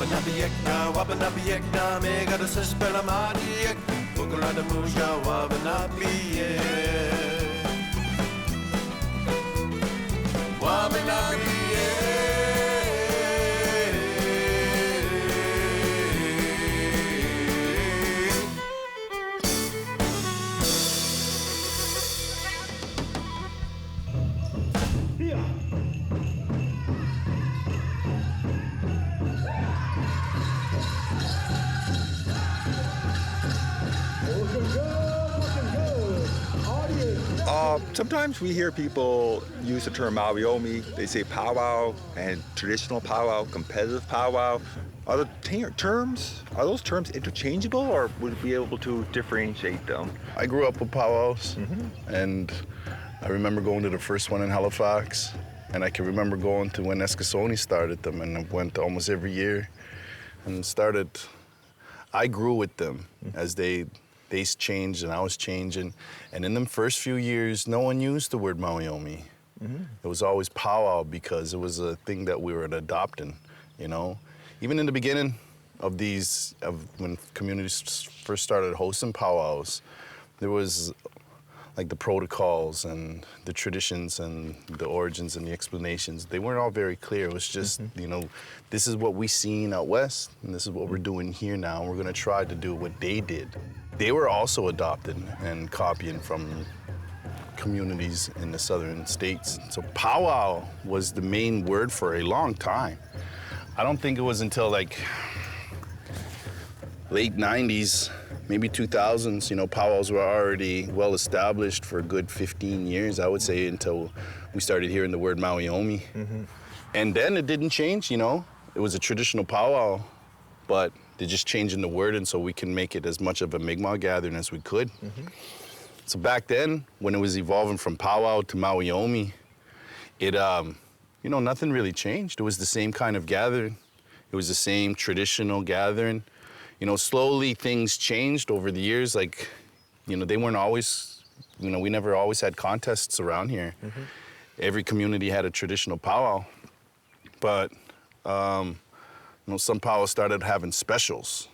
Wabanabiekna, wabanabiekna, mega the suspella madiek, Bukula the Musha, wabanabiek. Sometimes we hear people use the term Mawiomi. They say Pow Wow and traditional Pow Wow, competitive Pow Wow. Are the are those terms interchangeable, or would we be able to differentiate them? I grew up with Pow Wows, and I remember going to the first one in Halifax, and I can remember going to when S1E5 started them, and I went almost every year, and I grew with them as they changed and I was changing. And in the first few years, no one used the word Mawiomi. It was always Pow Wow because it was a thing that we were adopting, you know? Even in the beginning of when communities first started hosting Pow Wows, there was like the protocols and the traditions and the origins and the explanations. They weren't all very clear. It was just, you know, this is what we seen out west and this is what we're doing here now. We're gonna try to do what they did. They were also adopting and copying from communities in the southern states. So Pow Wow was the main word for a long time. I don't think it was until like late 90s, maybe 2000s, you know, Pow Wows were already well established for a good 15 years, I would say, until we started hearing the word Mawiomi. And then it didn't change, you know. It was a traditional Pow Wow, but they're just changing the word, and so we can make it as much of a Mi'kmaq gathering as we could. So back then, when it was evolving from Pow Wow to Mawiomi, it, you know, nothing really changed. It was the same kind of gathering. It was the same traditional gathering. You know, slowly things changed over the years. Like, you know, they weren't always, you know, we never always had contests around here. Every community had a traditional Pow Wow. But, you know, some Pow Wows started having specials,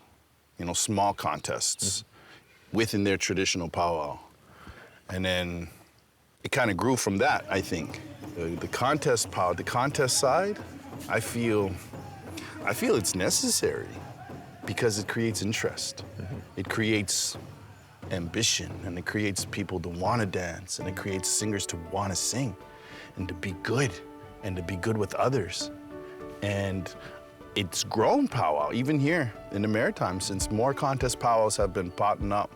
you know, small contests within their traditional Pow Wow. And then it kind of grew from that, I think. The contest side, I feel it's necessary because it creates interest. It creates ambition, and it creates people to want to dance, and it creates singers to want to sing and to be good with others. And it's grown Pow Wow, even here in the Maritime, since more contest Pow Wows have been popping up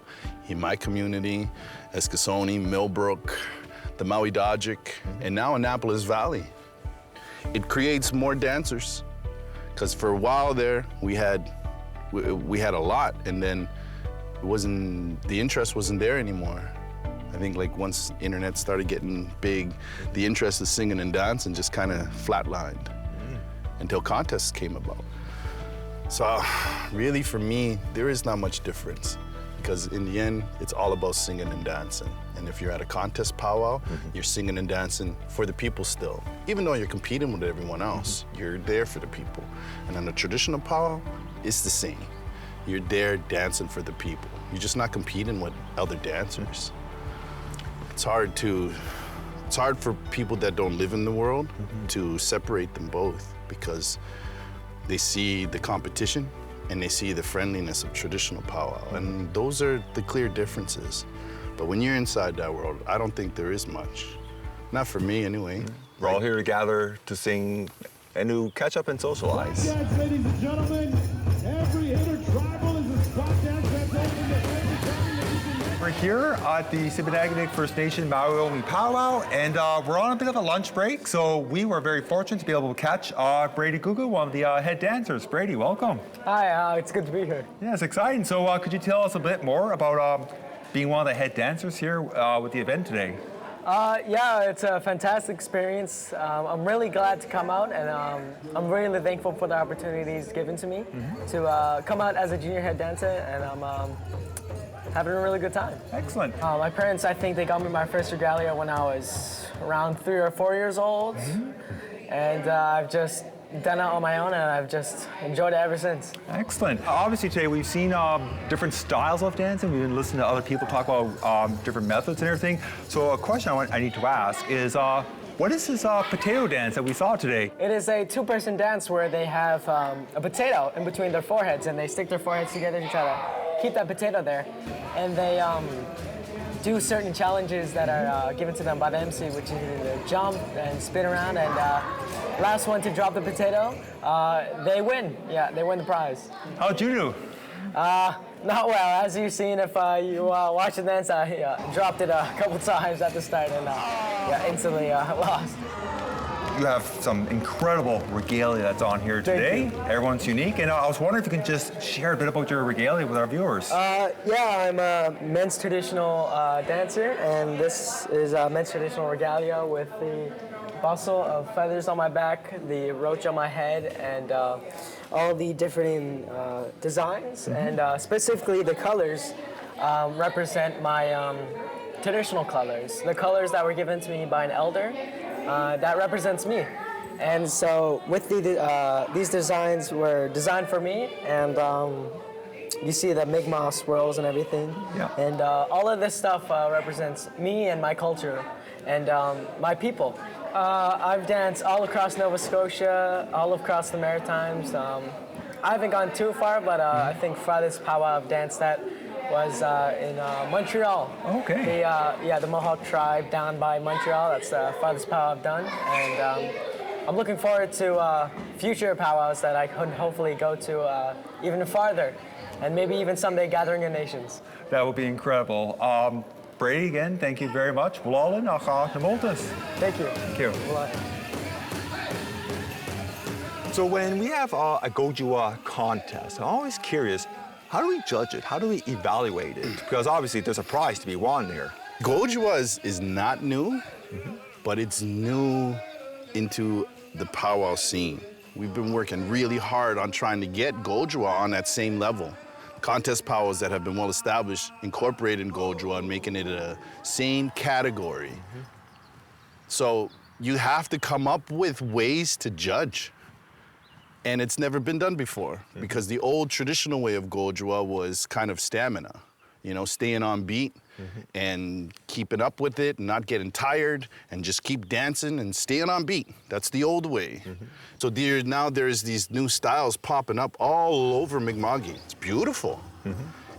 in my community, Eskasoni, Millbrook, the Maui Dodgic, and now Annapolis Valley. It creates more dancers, because for a while there, we had a lot, and then the interest wasn't there anymore. I think like once internet started getting big, the interest of singing and dancing just kind of flatlined until contests came about. So really for me, there is not much difference, because in the end, it's all about singing and dancing. And if you're at a contest Pow Wow, you're singing and dancing for the people still. Even though you're competing with everyone else, you're there for the people. And on a traditional Pow Wow, it's the same. You're there dancing for the people. You're just not competing with other dancers. It's hard for people that don't live in the world to separate them both, because they see the competition and they see the friendliness of traditional Pow Wow, and those are the clear differences. But when you're inside that world, I don't think there is much. Not for me, anyway. We're all here to gather to sing and to catch up and socialize. Yes, ladies and gentlemen, every intertribal is a spot dance that's open to We're here at the Sipataginic First Nation Mawiomi Pow Wow, and we're on a bit of a lunch break, so we were very fortunate to be able to catch Brady Gugu, one of the head dancers. Brady, welcome. Hi, it's good to be here. Yeah, it's exciting. So could you tell us a bit more about being one of the head dancers here with the event today? Yeah, it's a fantastic experience. I'm really glad to come out, and I'm really thankful for the opportunities given to me to come out as a junior head dancer, and I'm having a really good time. Excellent. My parents, I think they got me my first regalia when I was around 3 or 4 years old, and I've just done it on my own, and I've just enjoyed it ever since. Excellent. Obviously today we've seen different styles of dancing. We've been listening to other people talk about different methods and everything. So a question I need to ask is, what is this potato dance that we saw today? It is a two-person dance where they have a potato in between their foreheads, and they stick their foreheads together to try to keep that potato there. And they do certain challenges that are given to them by the MC, which is either jump and spin around, and last one to drop the potato, they win. Yeah, they win the prize. How'd you do? Not well. As you've seen, if you watch the dance, I dropped it a couple times at the start and instantly lost. You have some incredible regalia that's on here today. Everyone's unique, and I was wondering if you can just share a bit about your regalia with our viewers. Yeah, I'm a men's traditional dancer, and this is a men's traditional regalia with the bustle of feathers on my back, the roach on my head, and all the different designs, and specifically the colors represent my traditional colors, the colors that were given to me by an elder. That represents me. And so with these designs were designed for me, and you see the Mi'kmaq swirls and everything. Yeah. And all of this stuff represents me and my culture and my people. I've danced all across Nova Scotia, all across the Maritimes. I haven't gone too far, but I think farthest powwow I've danced at was in Montreal. Okay. The Mohawk tribe down by Montreal. That's the farthest powwow I've done, and I'm looking forward to future powwows that I can hopefully go to even farther, and maybe even someday Gathering of Nations. That would be incredible. Brady, again, thank you very much. Whalesong, Namoltas. Thank you. Thank you. Well, So when we have a Gojua contest, I'm always curious, how do we judge it? How do we evaluate it? Because obviously there's a prize to be won here. Gojua is not new, but it's new into the powwow scene. We've been working really hard on trying to get Gojua on that same level. Contest powwows that have been well established, incorporating Gojua and making it a same category. So you have to come up with ways to judge. And it's never been done before, because the old traditional way of Gojua was kind of stamina, you know, staying on beat and keeping up with it and not getting tired and just keep dancing and staying on beat. That's the old way. So now there's these new styles popping up all over Mi'kmaq. It's beautiful,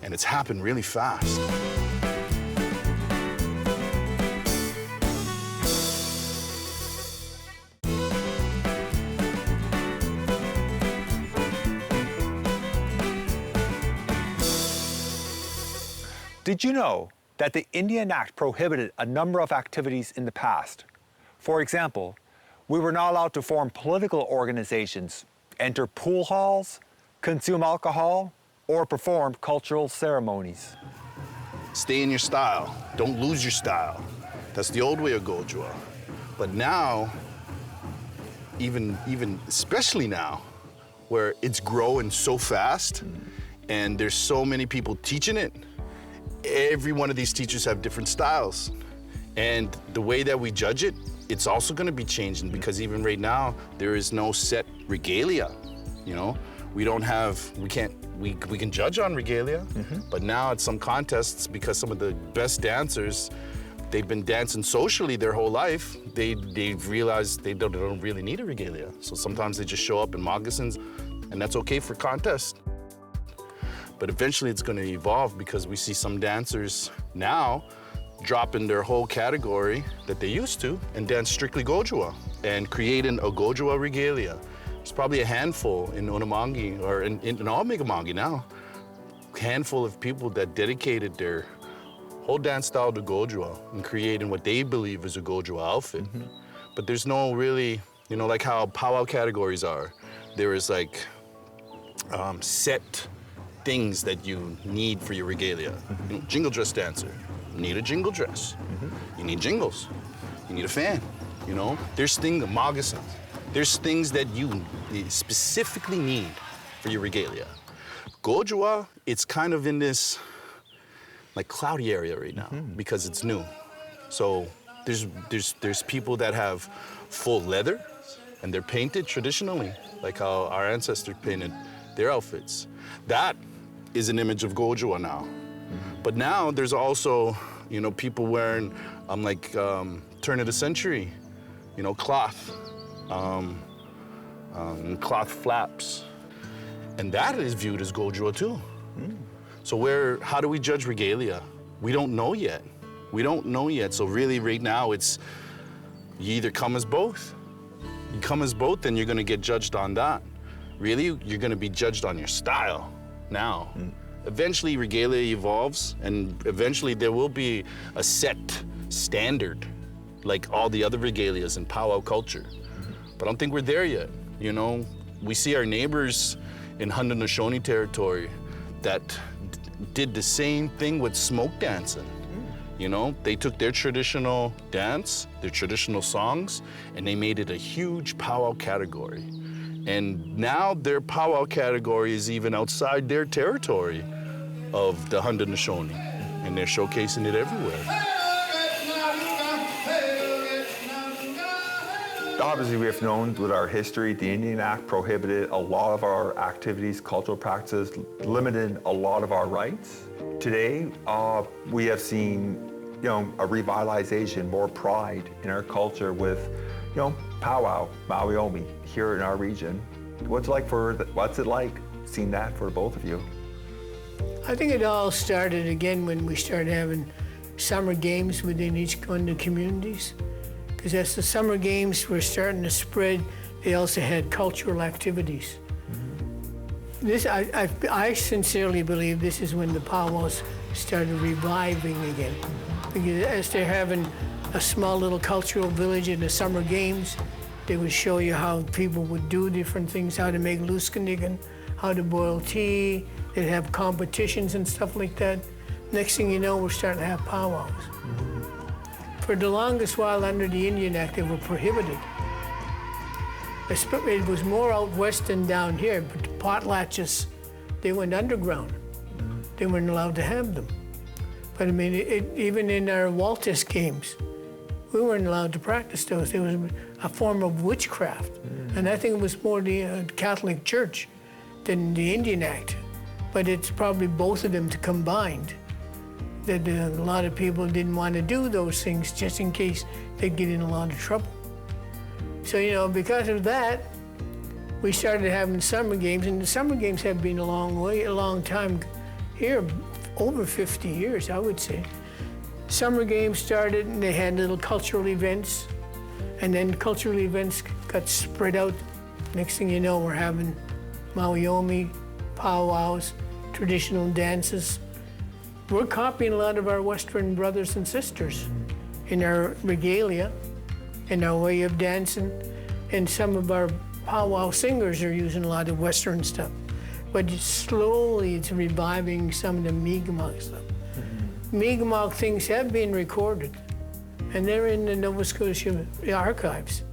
and it's happened really fast. Did you know that the Indian Act prohibited a number of activities in the past? For example, we were not allowed to form political organizations, enter pool halls, consume alcohol, or perform cultural ceremonies. Stay in your style. Don't lose your style. That's the old way of Gojua. But now, even especially now, where it's growing so fast and there's so many people teaching it, every one of these teachers have different styles. And the way that we judge it, it's also gonna be changing, because even right now, there is no set regalia, you know? We can judge on regalia, but now at some contests, because some of the best dancers, they've been dancing socially their whole life, they've realized they don't really need a regalia. So sometimes they just show up in moccasins, and that's okay for contests. But eventually it's gonna evolve, because we see some dancers now dropping their whole category that they used to and dance strictly Gojua and creating a Gojua regalia. There's probably a handful in Unamangi, or in all Mi'kmaq now, handful of people that dedicated their whole dance style to Gojua and creating what they believe is a Gojua outfit. But there's no really, you know, like how powwow categories are. There is like set things that you need for your regalia. You know, jingle dress dancer, you need a jingle dress. You need jingles. You need a fan, you know? There's things, moccasins. There's things that you specifically need for your regalia. Gojua, it's kind of in this like cloudy area right now because it's new. So there's people that have full leather and they're painted traditionally, like how our ancestors painted their outfits. That is an image of Gojoa now. But now there's also, you know, people wearing turn of the century, you know, cloth, cloth flaps. And that is viewed as Gojoa too. So how do we judge regalia? We don't know yet. We don't know yet. So really right now it's, you either come as both. You come as both, then you're gonna get judged on that. Really, you're gonna be judged on your style now. Eventually regalia evolves, and eventually there will be a set standard like all the other regalias in powwow culture. But I don't think we're there yet. You know, we see our neighbors in Haudenosaunee territory that did the same thing with smoke dancing. You know, they took their traditional dance, their traditional songs, and they made it a huge powwow category. And now their powwow category is even outside their territory of the Haudenosaunee, and they're showcasing it everywhere. Obviously, we have known with our history, the Indian Act prohibited a lot of our activities, cultural practices, limited a lot of our rights. Today, we have seen, you know, a revitalization, more pride in our culture with, you know, powwow, Mawiomi here in our region. What's it like seeing that for both of you? I think it all started again when we started having summer games within each one of the communities. Because as the summer games were starting to spread, they also had cultural activities. This, I sincerely believe this is when the powwows started reviving again. Because as they're having a small little cultural village in the summer games, they would show you how people would do different things, how to make luskandigan, how to boil tea. They'd have competitions and stuff like that. Next thing you know, we're starting to have powwows. For the longest while under the Indian Act, they were prohibited. It was more out west than down here, but the potlatches, they went underground. They weren't allowed to have them. But I mean, even in our Waltis games, we weren't allowed to practice those. It was a form of witchcraft. And I think it was more the Catholic Church than the Indian Act. But it's probably both of them combined. That a lot of people didn't want to do those things just in case they'd get in a lot of trouble. So, you know, because of that, we started having summer games, and the summer games have been a long time here, over 50 years, I would say. Summer games started, and they had little cultural events, and then cultural events got spread out. Next thing you know, we're having Mawiomi, powwows, traditional dances. We're copying a lot of our Western brothers and sisters in our regalia, in our way of dancing, and some of our powwow singers are using a lot of Western stuff. But slowly it's reviving some of the Mi'kmaq stuff. Mi'kmaq things have been recorded, and they're in the Nova Scotia archives.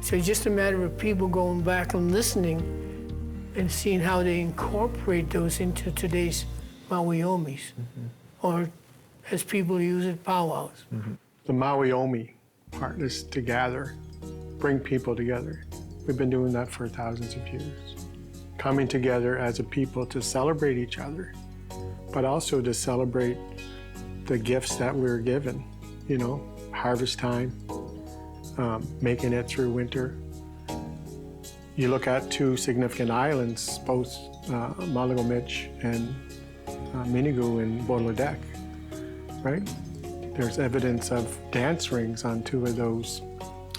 So it's just a matter of people going back and listening and seeing how they incorporate those into today's Mawiomis, or as people use it, powwows. The Mawiomi part is to gather, bring people together. We've been doing that for thousands of years. Coming together as a people to celebrate each other, but also to celebrate the gifts that we're given, you know, harvest time, making it through winter. You look at two significant islands, both Malagomich and Minigu and Bolodek, right? There's evidence of dance rings on two of those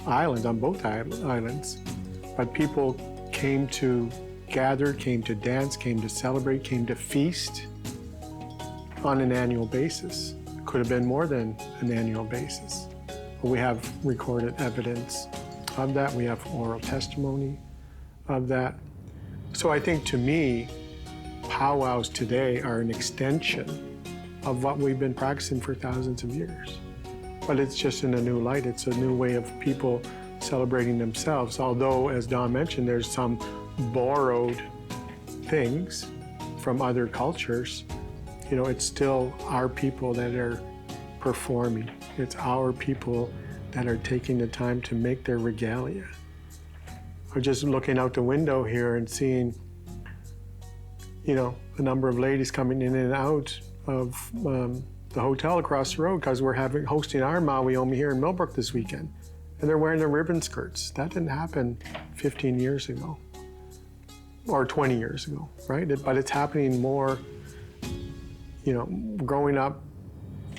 islands, on both islands. But people came to gather, came to dance, came to celebrate, came to feast on an annual basis. Could have been more than an annual basis. But we have recorded evidence of that. We have oral testimony of that. So I think to me, powwows today are an extension of what we've been practicing for thousands of years. But it's just in a new light. It's a new way of people celebrating themselves. Although, as Don mentioned, there's some borrowed things from other cultures. You know, it's still our people that are performing. It's our people that are taking the time to make their regalia. I'm just looking out the window here and seeing, you know, a number of ladies coming in and out of the hotel across the road because we're hosting our Mawiomi here in Millbrook this weekend. And they're wearing their ribbon skirts. That didn't happen 15 years ago or 20 years ago, right? But it's happening more, you know, growing up,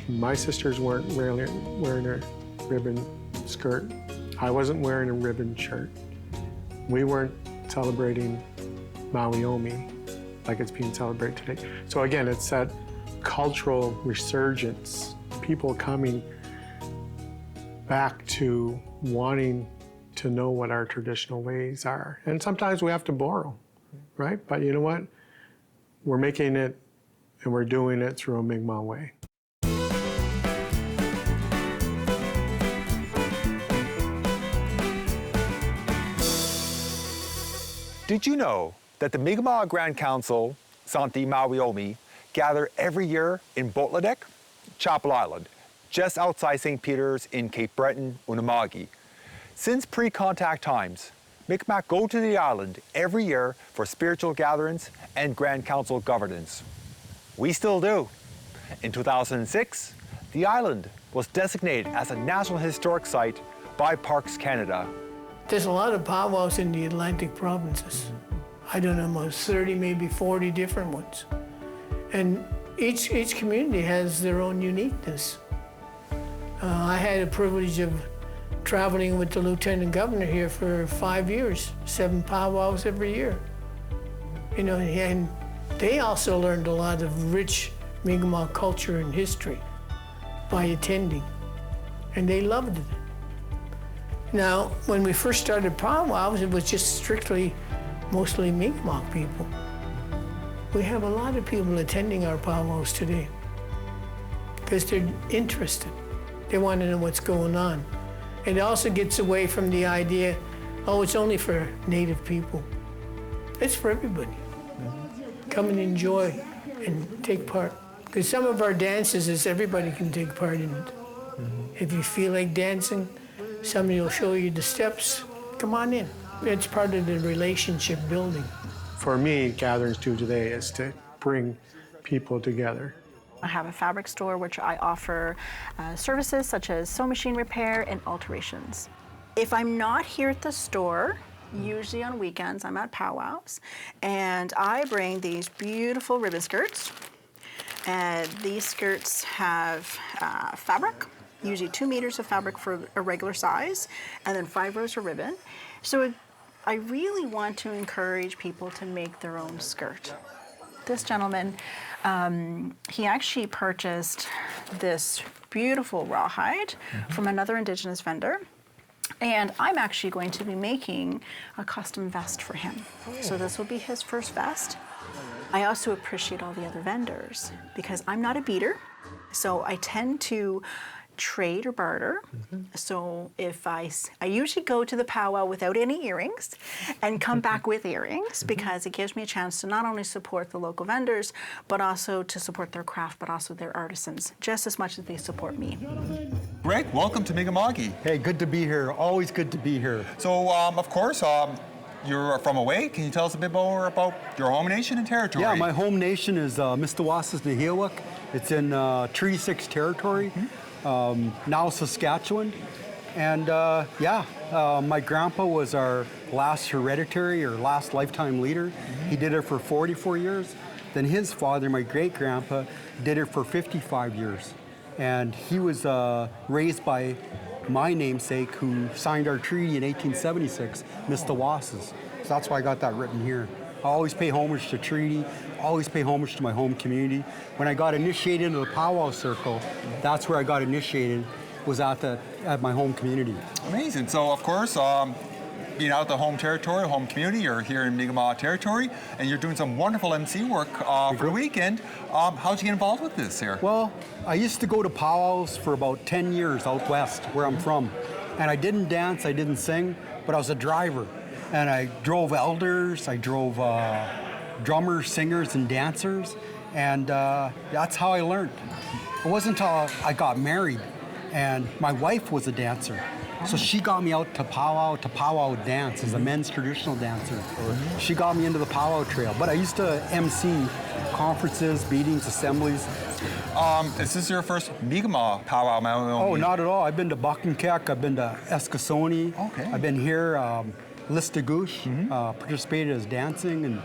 my sisters weren't really wearing a ribbon skirt. I wasn't wearing a ribbon shirt. We weren't celebrating Mawiomi like it's being celebrated today. So again, it's that cultural resurgence, people coming back to wanting to know what our traditional ways are. And sometimes we have to borrow, right? But you know what? We're making it and we're doing it through a Mi'kmaq way. Did you know that the Mi'kmaq Grand Council, Santi Mawiomi, gather every year in Boatladek, Chapel Island, just outside St. Peter's in Cape Breton, Unama'ki? Since pre-contact times, Mi'kmaq go to the island every year for spiritual gatherings and Grand Council governance. We still do. In 2006, the island was designated as a National Historic Site by Parks Canada. There's a lot of powwows in the Atlantic provinces. I don't know, about 30, maybe 40 different ones. And each community has their own uniqueness. I had the privilege of traveling with the Lieutenant Governor here for 5 years, 7 powwows every year. You know, and they also learned a lot of rich Mi'kmaq culture and history by attending, and they loved it. Now, when we first started powwows, it was just strictly, mostly Mi'kmaq people. We have a lot of people attending our powwows today because they're interested. They want to know what's going on. It also gets away from the idea, oh, it's only for Native people. It's for everybody. Come and enjoy and take part. Because some of our dances is everybody can take part in it. If you feel like dancing, somebody will show you the steps. Come on in. It's part of the relationship building. For me, Gatherings Do today is to bring people together. I have a fabric store which I offer services such as sewing machine repair and alterations. If I'm not here at the store, usually on weekends I'm at powwows, and I bring these beautiful ribbon skirts. And these skirts have fabric, usually 2 meters of fabric for a regular size, and then 5 rows of ribbon. So I really want to encourage people to make their own skirt. This gentleman, he actually purchased this beautiful rawhide from another Indigenous vendor. And I'm actually going to be making a custom vest for him. So this will be his first vest. I also appreciate all the other vendors because I'm not a beater. So I tend to trade or barter. So if I usually go to the powwow without any earrings and come back with earrings because it gives me a chance to not only support the local vendors, but also to support their craft, but also their artisans, just as much as they support me. Greg, welcome to Mi'kmaq. Hey, good to be here. Always good to be here. So, of course, you're from away. Can you tell us a bit more about your home nation and territory? Yeah, my home nation is Mistawasas Nehiyawak. It's in Treaty 6 territory, now Saskatchewan. And my grandpa was our last hereditary or last lifetime leader. He did it for 44 years. Then his father, my great-grandpa, did it for 55 years. And he was raised by my namesake, who signed our treaty in 1876, Mistawasas. So that's why I got that written here. I always pay homage to treaty, always pay homage to my home community. When I got initiated into the powwow circle, that's where I got initiated, was at my home community. Amazing. So, of course, being out the home territory, home community, you're here in Mi'kmaq territory, and you're doing some wonderful MC work for the weekend. How'd you get involved with this here? Well, I used to go to powwows for about 10 years out west, where I'm from. And I didn't dance, I didn't sing, but I was a driver. And I drove elders, I drove drummers, singers, and dancers. And that's how I learned. It wasn't until I got married, and my wife was a dancer. So she got me out to Pow Wow dance as a men's traditional dancer. She got me into the Pow Wow trail. But I used to MC conferences, meetings, assemblies. Is this your first Mi'kmaq Pow Wow Mawiomi? Oh, not at all. I've been to Buckankek, I've been to Eskasoni. Okay. I've been here, Listagouche, participated as dancing, and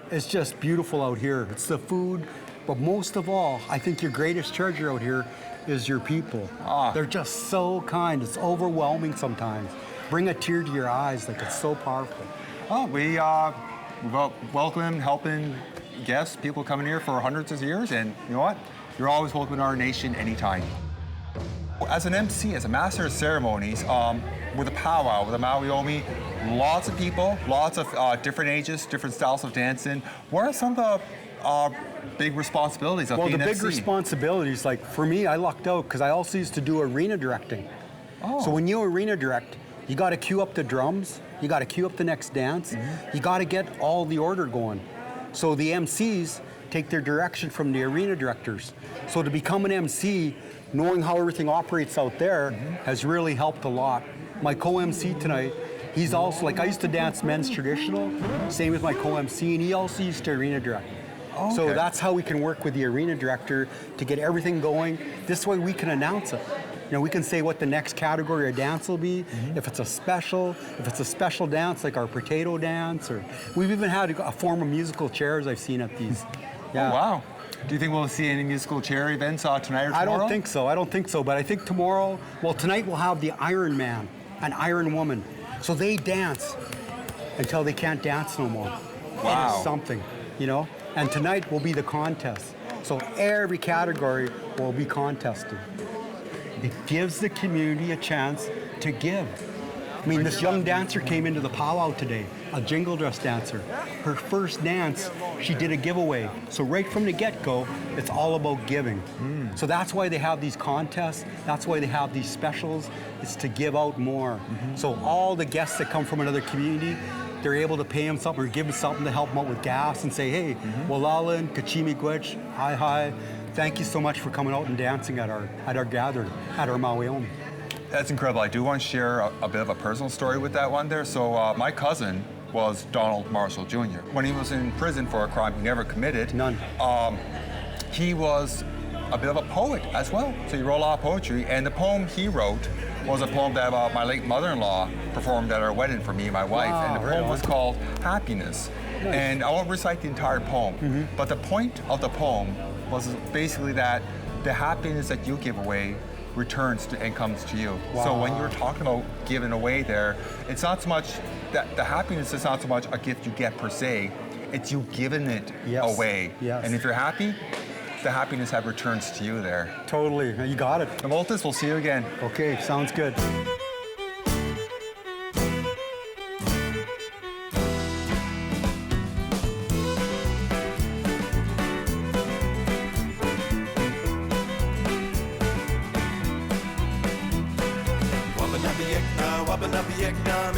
it's just beautiful out here. It's the food, but most of all, I think your greatest treasure out here is your people. They're just so kind. It's overwhelming sometimes. Bring a tear to your eyes, like it's so powerful. Oh, we welcome, helping guests, people coming here for hundreds of years, and you know what? You're always welcome in our nation anytime. As an MC, as a master of ceremonies, with a Pow Wow, with a Mawiomi, lots of people, lots of different ages, different styles of dancing. What are some of the big responsibilities of being Well, the big MC? responsibilities, like for me, I lucked out because I also used to do arena directing. So when you arena direct, you got to cue up the drums, you got to cue up the next dance, you got to get all the order going. So the MCs take their direction from the arena directors. So to become an MC, knowing how everything operates out there has really helped a lot. My co-MC tonight, he's also, like I used to dance men's traditional, same with my co-MC, and he also used to arena direct. So that's how we can work with the arena director to get everything going. This way we can announce it. You know, we can say what the next category of dance will be, if it's a special dance like our potato dance, or we've even had a form of musical chairs I've seen at these. Oh, wow. Do you think we'll see any musical chair events tonight or tomorrow? I don't think so, but I think tomorrow, well, tonight we'll have the Iron Man, an Iron Woman. So they dance until they can't dance no more. Wow. It is something, you know? And tonight will be the contest. So every category will be contested. It gives the community a chance to give. I mean, this young dancer came into the Pow Wow today, a jingle dress dancer. Her first dance, she did a giveaway. So right from the get-go, it's all about giving. So that's why they have these contests, that's why they have these specials, it's to give out more. So all the guests that come from another community, they're able to pay them something or give them something to help them out with gas and say, hey, Walalan, Kachimi Gwich, hi, thank you so much for coming out and dancing at our gathering, at our Mawiomi. That's incredible. I do want to share a bit of a personal story with that one there. So my cousin was Donald Marshall Jr. When he was in prison for a crime he never committed, he was a bit of a poet as well. So he wrote a lot of poetry, and the poem he wrote was a poem that my late mother-in-law performed at our wedding for me and my wife, and the poem was called Happiness. Nice. And I won't recite the entire poem, but the point of the poem was basically that the happiness that you give away returns to and comes to you. So when you're talking about giving away there, it's not so much that the happiness is not so much a gift you get per se, it's you giving it away. And if you're happy, the happiness returns to you there. Totally, you got it. And Voltis, we'll see you again. Okay, sounds good. Wabanabi Ekna,